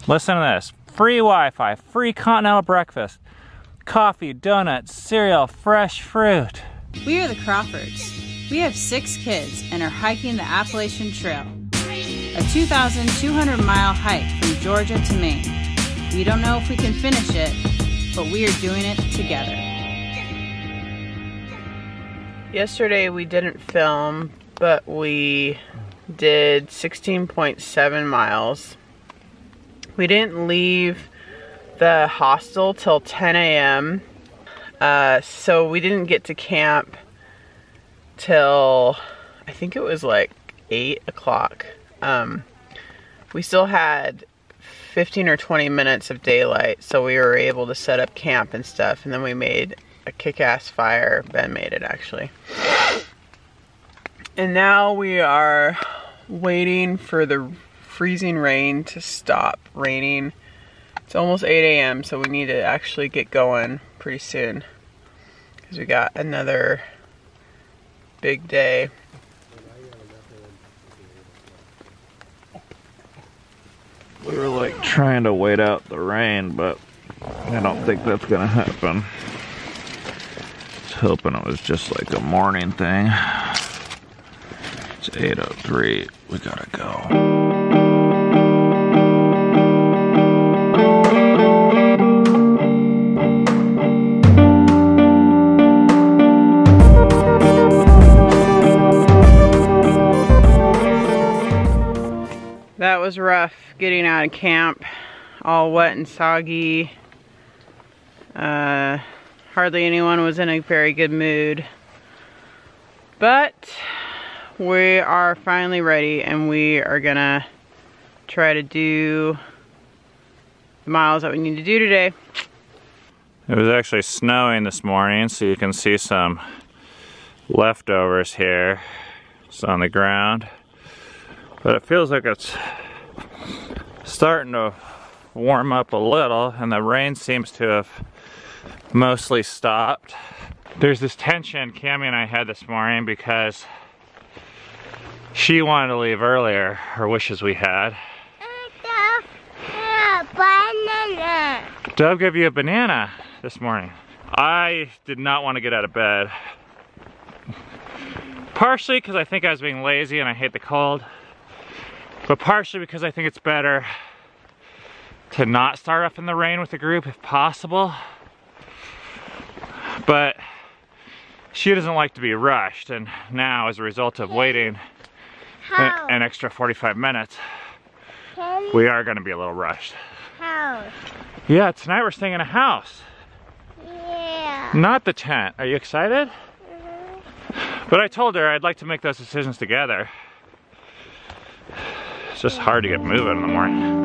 Listen to this. Free Wi-Fi, free continental breakfast, coffee, donuts, cereal, fresh fruit. We are the Crawfords. We have 6 kids and are hiking the Appalachian Trail, a 2,200-mile hike from Georgia to Maine. We don't know if we can finish it, but we are doing it together. Yesterday we didn't film, but we did 16.7 miles. We didn't leave the hostel till 10 a.m. So we didn't get to camp till, I think it was like 8 o'clock. We still had 15 or 20 minutes of daylight, so we were able to set up camp and stuff, and then we made a kick-ass fire. Ben made it, actually. And now we are waiting for the freezing rain to stop raining. It's almost 8 a.m. so we need to actually get going pretty soon because we got another big day. We were like trying to wait out the rain, but I don't think that's gonna happen. Just hoping it was just like a morning thing. It's 8:03, we gotta go. That was rough getting out of camp, all wet and soggy. Hardly anyone was in a very good mood. But we are finally ready and we are gonna try to do the miles that we need to do today. It was actually snowing this morning, so you can see some leftovers here. It's on the ground. But it feels like it's starting to warm up a little, and the rain seems to have mostly stopped. There's this tension Cammie and I had this morning because she wanted to leave earlier, her wishes we had. Banana. Dove gave you a banana this morning. I did not want to get out of bed. Partially because I think I was being lazy and I hate the cold. But partially because I think it's better to not start off in the rain with the group if possible. But she doesn't like to be rushed, and now as a result of waiting an extra 45 minutes, we are going to be a little rushed. House. Yeah, tonight we're staying in a house. Yeah. Not the tent. Are you excited? But I told her I'd like to make those decisions together. It's just hard to get moving in the morning.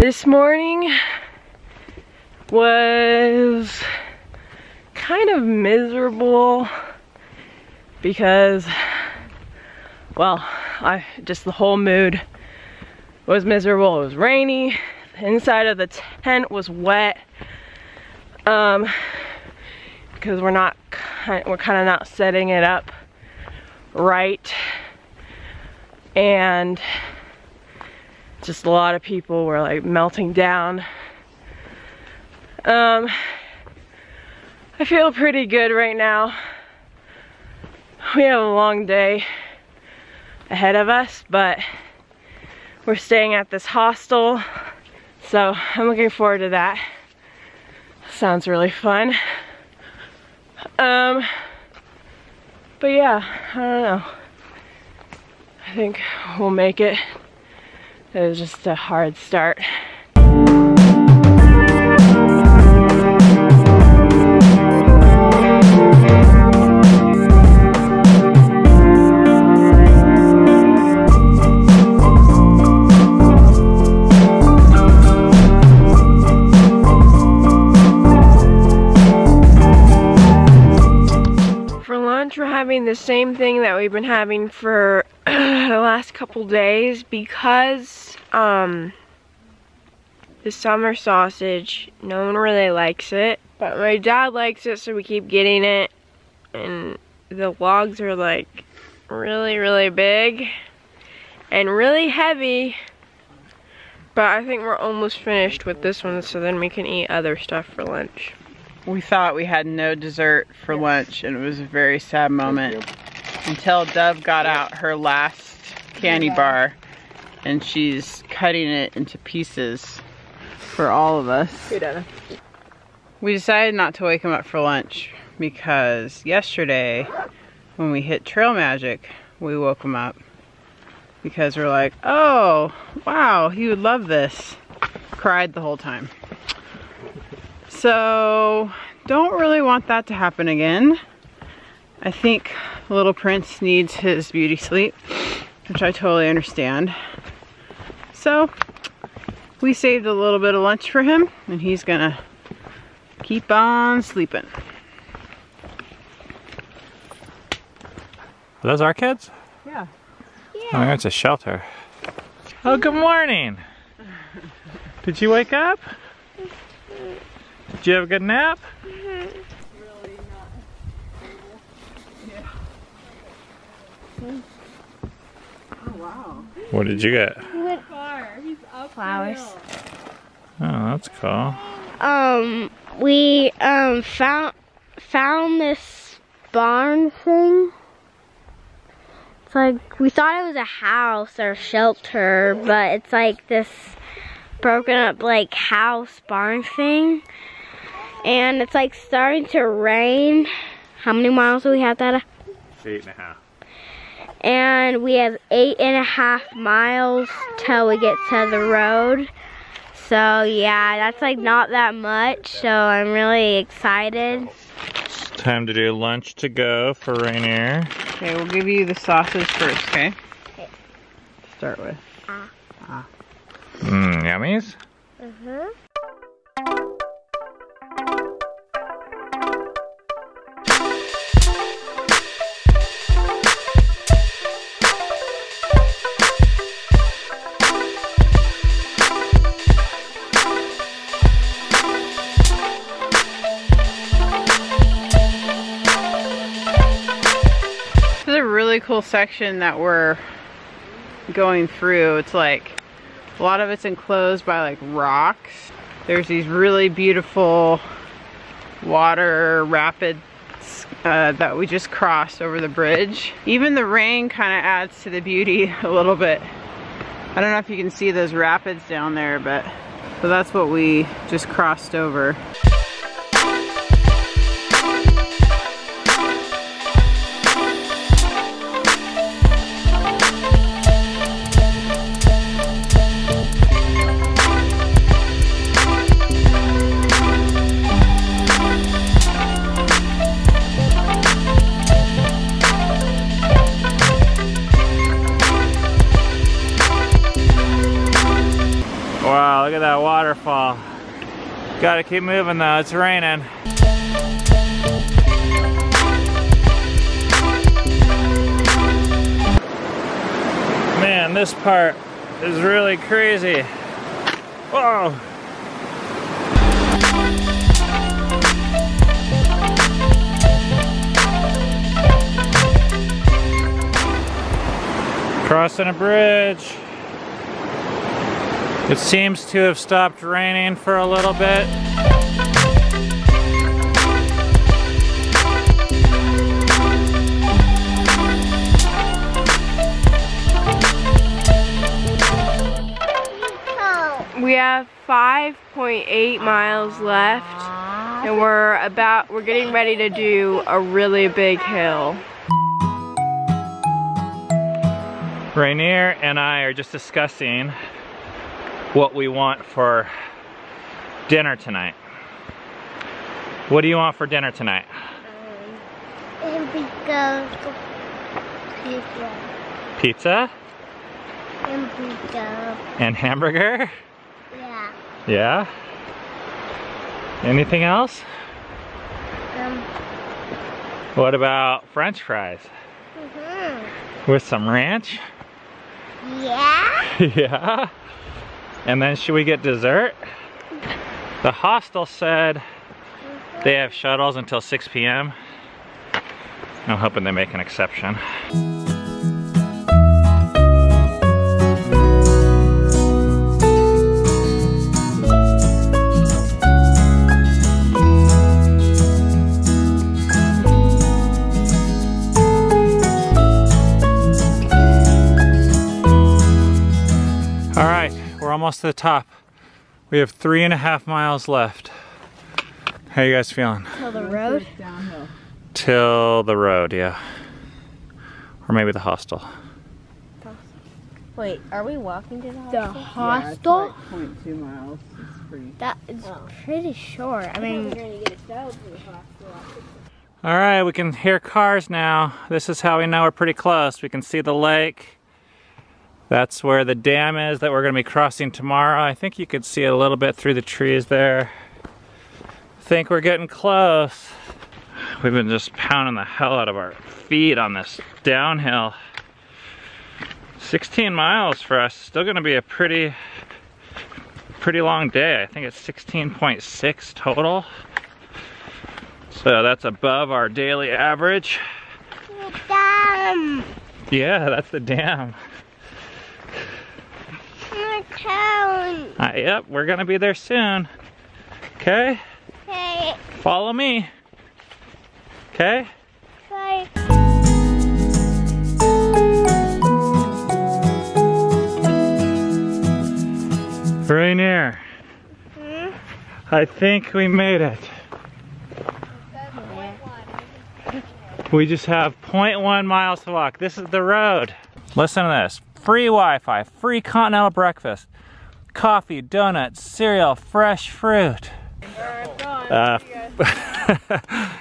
This morning was kind of miserable because, well, the whole mood was miserable. It was rainy. The inside of the tent was wet because we're kind of not setting it up right, and just a lot of people were like melting down. I feel pretty good right now. We have a long day ahead of us, but we're staying at this hostel, so I'm looking forward to that. Sounds really fun. But yeah, I don't know. I think we'll make it. It was just a hard start. For lunch, we're having the same thing that we've been having for the last couple days because the summer sausage, no one really likes it, but my dad likes it, so we keep getting it. And the logs are like really big and really heavy, but I think we're almost finished with this one, so then we can eat other stuff for lunch. We thought we had no dessert for lunch, and it was a very sad moment until Dove got out her last candy bar, and she's cutting it into pieces for all of us. We decided not to wake him up for lunch because yesterday when we hit Trail Magic, we woke him up because we're like, oh, wow, he would love this. Cried the whole time. So, don't really want that to happen again. I think Little Prince needs his beauty sleep, which I totally understand. So, we saved a little bit of lunch for him, and he's gonna keep on sleeping. Are those our kids? Yeah. Oh, it's a shelter. Oh, good morning. Did you wake up? Did you have a good nap? Really not. Yeah. Oh, wow. What did you get? He's up Flowers. Oh, that's cool. We found this barn thing. It's like, we thought it was a house or shelter, but it's like this broken up like house barn thing. And it's like starting to rain. How many miles do we have, Dada? 8.5. And we have 8.5 miles till we get to the road. So yeah, that's like not that much, so I'm really excited. It's time to do lunch to go for Rainier. Okay, we'll give you the sausage first, okay? Okay. Start with. Mmm, yummies? Mm-hmm. This is a really cool section that we're going through. It's like a lot of it's enclosed by like rocks. There's these really beautiful water rapids that we just crossed over the bridge. Even the rain kind of adds to the beauty a little bit. I don't know if you can see those rapids down there, but so that's what we just crossed over. Wow, look at that waterfall. Gotta keep moving though, it's raining. Man, this part is really crazy. Whoa! Crossing a bridge. It seems to have stopped raining for a little bit. We have 5.8 miles left, and we're getting ready to do a really big hill. Rainier and I are just discussing what we want for dinner tonight. What do you want for dinner tonight? Pizza. Pizza? And pizza. And hamburger? Yeah. Yeah? Anything else? What about French fries? With some ranch? Yeah? Yeah. And then should we get dessert? The hostel said they have shuttles until 6 p.m. I'm hoping they make an exception. All right, we're almost to the top. We have 3.5 miles left. How you guys feeling? Till the road? Downhill. Till the road, yeah. Or maybe the hostel. Wait, are we walking to the hostel? The Yeah, it's hostel? like 0.2 miles. It's pretty. That is pretty short. I mean, All right, we can hear cars now. This is how we know we're pretty close. We can see the lake. That's where the dam is that we're gonna be crossing tomorrow. I think you could see it a little bit through the trees there. I think we're getting close. We've been just pounding the hell out of our feet on this downhill. 16 miles for us, still gonna be a pretty long day. I think it's 16.6 total. So that's above our daily average. dam! Yeah, that's the dam. My town. Yep, we're gonna be there soon. Okay? Okay, Follow me. Okay? bye. Rainier. I think we made it. We just have 0.1 miles to walk. This is the road. Listen to this. Free Wi-Fi, free continental breakfast, coffee, donuts, cereal, fresh fruit.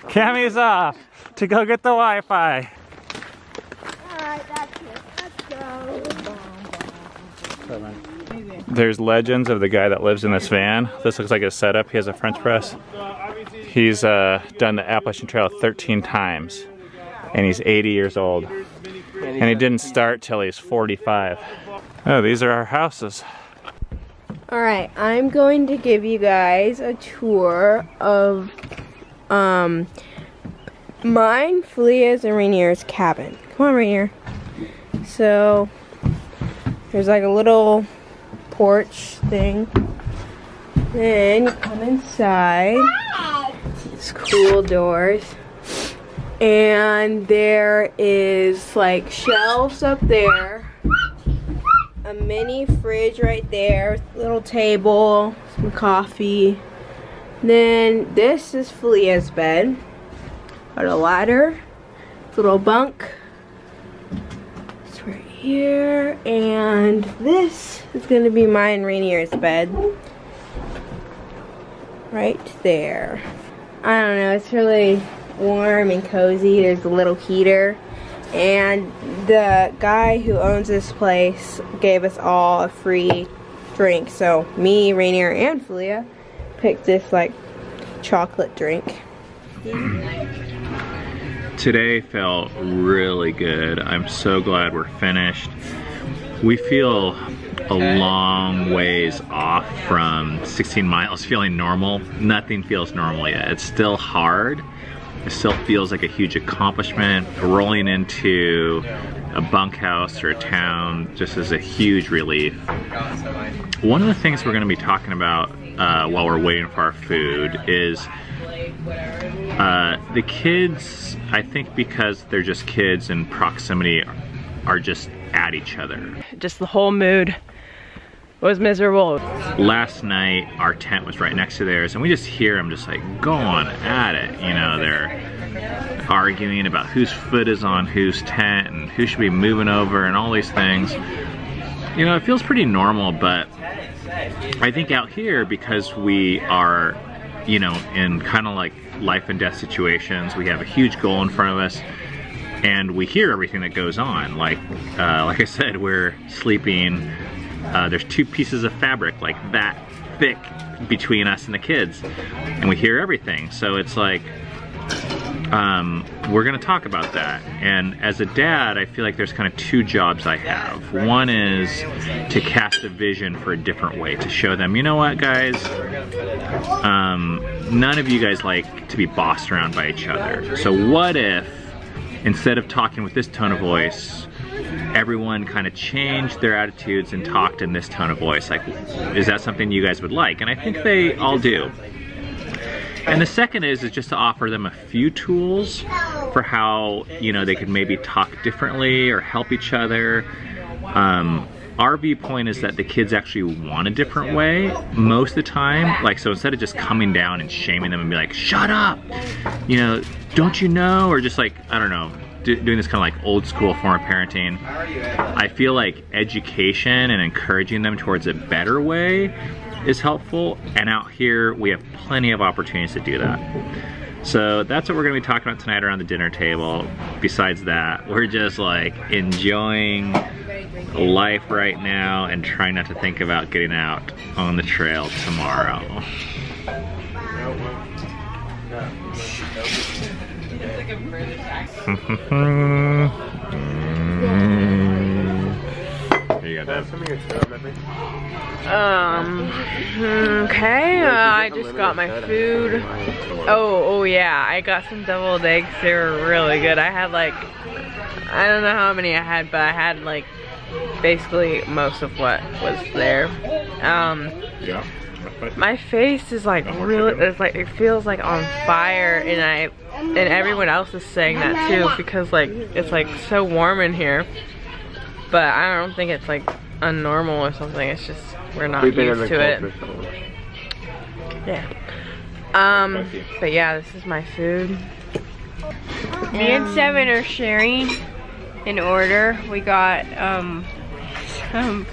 Cammy's off to go get the Wi-Fi. Alright, that's it. Let's go. There's legends of the guy that lives in this van. This looks like his setup. He has a French press. He's done the Appalachian Trail 13 times, and he's 80 years old. And he didn't start till he's 45. Oh, these are our houses. Alright, I'm going to give you guys a tour of mine, Filia's, and Rainier's cabin. Come on, Rainier. So there's like a little porch thing. Then you come inside. It's cool doors. And there is like shelves up there. A mini fridge right there, little table, some coffee. Then this is Filia's bed. Got a ladder, little bunk. It's right here, and this is gonna be mine and Rainier's bed. Right there. I don't know, it's really warm and cozy. There's a little heater. And the guy who owns this place gave us all a free drink. So me, Rainier, and Filia picked this like chocolate drink. Today felt really good. I'm so glad we're finished. We feel a long ways off from 16 miles feeling normal. Nothing feels normal yet. It's still hard. It still feels like a huge accomplishment. Rolling into a bunkhouse or a town just is a huge relief. One of the things we're going to be talking about while we're waiting for our food is the kids, I think because they're just kids in proximity, are just at each other. Just the whole mood was miserable. Last night, our tent was right next to theirs, and we just hear them just like going at it. You know, they're arguing about whose foot is on whose tent and who should be moving over and all these things. You know, it feels pretty normal, but I think out here, because we are, you know, in kind of like life and death situations, we have a huge goal in front of us, and we hear everything that goes on. Like I said, we're sleeping. There's 2 pieces of fabric like that thick between us and the kids, and we hear everything. So it's like we're gonna talk about that. And as a dad, I feel like there's kind of two jobs I have. One is to cast a vision for a different way, to show them, you know what, guys, none of you guys like to be bossed around by each other. So what if, instead of talking with this tone of voice, everyone kind of changed their attitudes and talked in this tone of voice? Like, is that something you guys would like? And I think they all do. And the second is just to offer them a few tools for how, you know, they could maybe talk differently or help each other. Our viewpoint is that the kids actually want a different way most of the time. Like, so instead of just coming down and shaming them and be like, shut up, you know, don't you know? Or just like, I don't know, doing this kind of like old school form of parenting. I feel like education and encouraging them towards a better way is helpful, and out here we have plenty of opportunities to do that. So that's what we're gonna be talking about tonight around the dinner table. Besides that, we're just like enjoying life right now and trying not to think about getting out on the trail tomorrow. Here you go, Dad. Okay, I just got my food. Oh yeah, I got some deviled eggs. They were really good. I had like, I don't know how many I had, but I had like basically most of what was there. Yeah. My face is like really, it's like, it feels like on fire, and everyone else is saying that too, because like it's like so warm in here. But I don't think it's like unnormal or something. It's just we're not used to it. Yeah. But yeah, this is my food. Me and Seven are sharing an order. We got some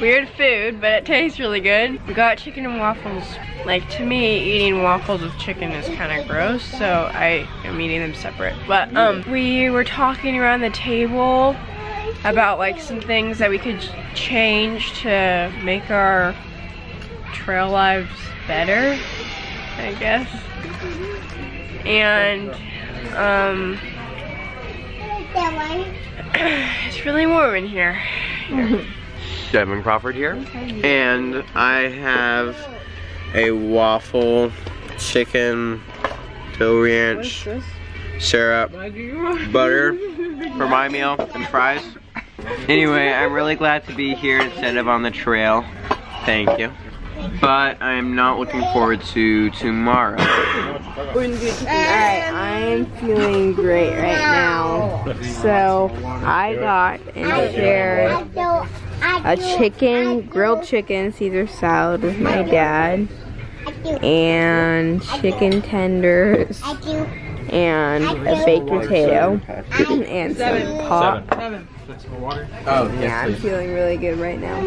weird food, but it tastes really good. We got chicken and waffles. Like, to me, eating waffles with chicken is kind of gross, so I am eating them separate. But we were talking around the table about like some things that we could change to make our trail lives better, I guess. And it's really warm in here. Devin Crawford here, and I have a waffle, chicken, dill ranch, syrup, butter for my meal, and fries. Anyway, I'm really glad to be here instead of on the trail. Thank you. But I'm not looking forward to tomorrow. Alright, I'm feeling great right now. So, I got and shared a grilled chicken Caesar salad with my dad, and chicken tenders, and a baked potato, and some pop. Oh, yeah, I'm feeling really good right now.